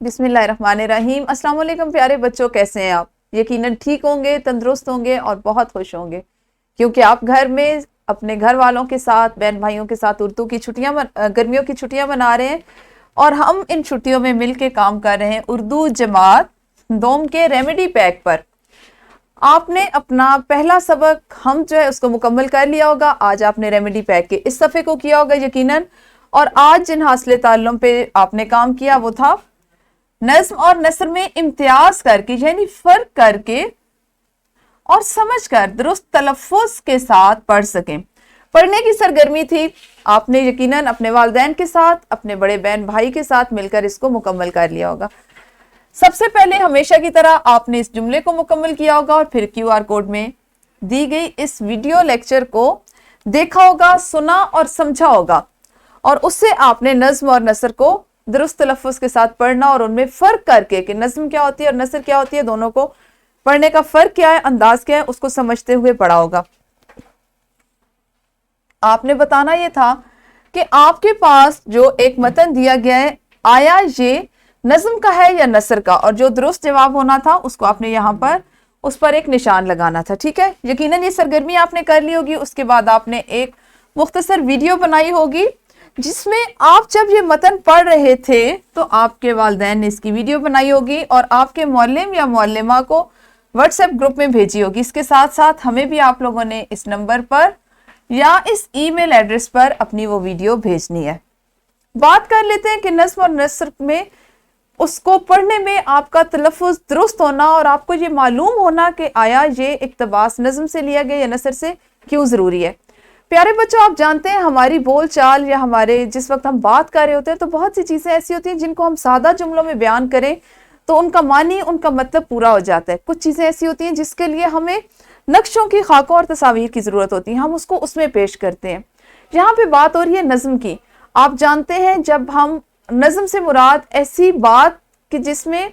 بسم اللہ الرحمن الرحیم۔ السلام علیکم پیارے بچوں، کیسے ہیں آپ؟ یقیناً ٹھیک ہوں گے، تندرست ہوں گے اور بہت خوش ہوں گے، کیونکہ آپ گھر میں اپنے گھر والوں کے ساتھ، بہن بھائیوں کے ساتھ اردو کی چھٹیاں گرمیوں کی چھٹیاں منا رہے ہیں، اور ہم ان چھٹیوں میں مل کے کام کر رہے ہیں اردو جماعت دوم کے ریمیڈی پیک پر۔ آپ نے اپنا پہلا سبق ہم جو ہے اس کو مکمل کر لیا ہوگا۔ آج آپ نے ریمیڈی پیک کے اس صفحے کو کیا ہوگا یقیناً، اور آج جن حاصل تعلم پہ آپ نے کام کیا وہ تھا نظم اور نثر میں امتیاز کر کے، یعنی فرق کر کے اور سمجھ کر درست تلفظ کے ساتھ پڑھ سکیں۔ پڑھنے کی سرگرمی تھی، آپ نے یقیناً اپنے والدین کے ساتھ، اپنے بڑے بہن بھائی کے ساتھ مل کر اس کو مکمل کر لیا ہوگا۔ سب سے پہلے ہمیشہ کی طرح آپ نے اس جملے کو مکمل کیا ہوگا، اور پھر کیو آر کوڈ میں دی گئی اس ویڈیو لیکچر کو دیکھا ہوگا، سنا اور سمجھا ہوگا، اور اس سے آپ نے نظم اور نثر کو درست تلفظ کے ساتھ پڑھنا اور ان میں فرق کر کے کہ نظم کیا ہوتی ہے اور نثر کیا ہوتی ہے، دونوں کو پڑھنے کا فرق کیا ہے، انداز کیا ہے، اس کو سمجھتے ہوئے پڑھا ہوگا۔ آپ نے بتانا یہ تھا کہ آپ کے پاس جو ایک متن دیا گیا ہے، آیا یہ نظم کا ہے یا نثر کا، اور جو درست جواب ہونا تھا اس کو آپ نے یہاں پر اس پر ایک نشان لگانا تھا، ٹھیک ہے؟ یقیناً یہ سرگرمی آپ نے کر لی ہوگی۔ اس کے بعد آپ نے ایک مختصر ویڈیو بنائی ہوگی جس میں آپ جب یہ متن پڑھ رہے تھے تو آپ کے والدین نے اس کی ویڈیو بنائی ہوگی اور آپ کے معلم یا معلمہ کو واٹس ایپ گروپ میں بھیجی ہوگی۔ اس کے ساتھ ساتھ ہمیں بھی آپ لوگوں نے اس نمبر پر یا اس ای میل ایڈریس پر اپنی وہ ویڈیو بھیجنی ہے۔ بات کر لیتے ہیں کہ نظم اور نثر میں اس کو پڑھنے میں آپ کا تلفظ درست ہونا اور آپ کو یہ معلوم ہونا کہ آیا یہ اقتباس نظم سے لیا گیا یا نثر سے، کیوں ضروری ہے۔ پیارے بچوں، آپ جانتے ہیں ہماری بول چال یا ہمارے جس وقت ہم بات کر رہے ہوتے ہیں تو بہت سی چیزیں ایسی ہوتی ہیں جن کو ہم سادہ جملوں میں بیان کریں تو ان کا معنی، ان کا مطلب پورا ہو جاتا ہے۔ کچھ چیزیں ایسی ہوتی ہیں جس کے لیے ہمیں نقشوں کی، خاکوں اور تصاویر کی ضرورت ہوتی ہے، ہم اس کو اس میں پیش کرتے ہیں۔ یہاں پہ بات ہو رہی ہے نظم کی۔ آپ جانتے ہیں جب ہم نظم سے مراد ایسی بات کہ جس میں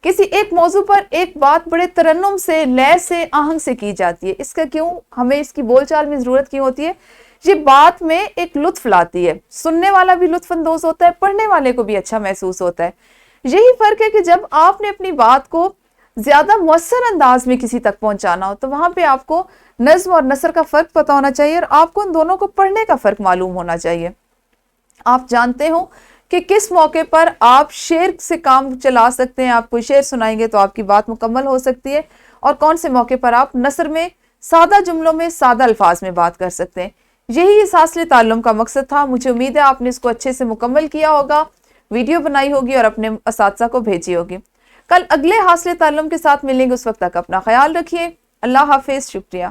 کسی ایک موضوع پر ایک بات بڑے ترنم سے، لے سے، آہنگ سے کی جاتی ہے، اس کا کیوں ہمیں اس کی بول چال میں ضرورت کیوں ہوتی ہے؟ یہ بات میں ایک لطف لاتی ہے، سننے والا بھی لطف اندوز ہوتا ہے، پڑھنے والے کو بھی اچھا محسوس ہوتا ہے۔ یہی فرق ہے کہ جب آپ نے اپنی بات کو زیادہ مؤثر انداز میں کسی تک پہنچانا ہو تو وہاں پہ آپ کو نظم اور نثر کا فرق پتہ ہونا چاہیے، اور آپ کو ان دونوں کو پڑھنے کا فرق معلوم ہونا چاہیے۔ آپ جانتے ہو کہ کس موقع پر آپ شعر سے کام چلا سکتے ہیں، آپ کوئی شعر سنائیں گے تو آپ کی بات مکمل ہو سکتی ہے، اور کون سے موقع پر آپ نثر میں سادہ جملوں میں، سادہ الفاظ میں بات کر سکتے ہیں۔ یہی اس حاصل تعلم کا مقصد تھا۔ مجھے امید ہے آپ نے اس کو اچھے سے مکمل کیا ہوگا، ویڈیو بنائی ہوگی اور اپنے اساتذہ کو بھیجی ہوگی۔ کل اگلے حاصل تعلم کے ساتھ ملیں گے، اس وقت تک اپنا خیال رکھیے۔ اللہ حافظ، شکریہ۔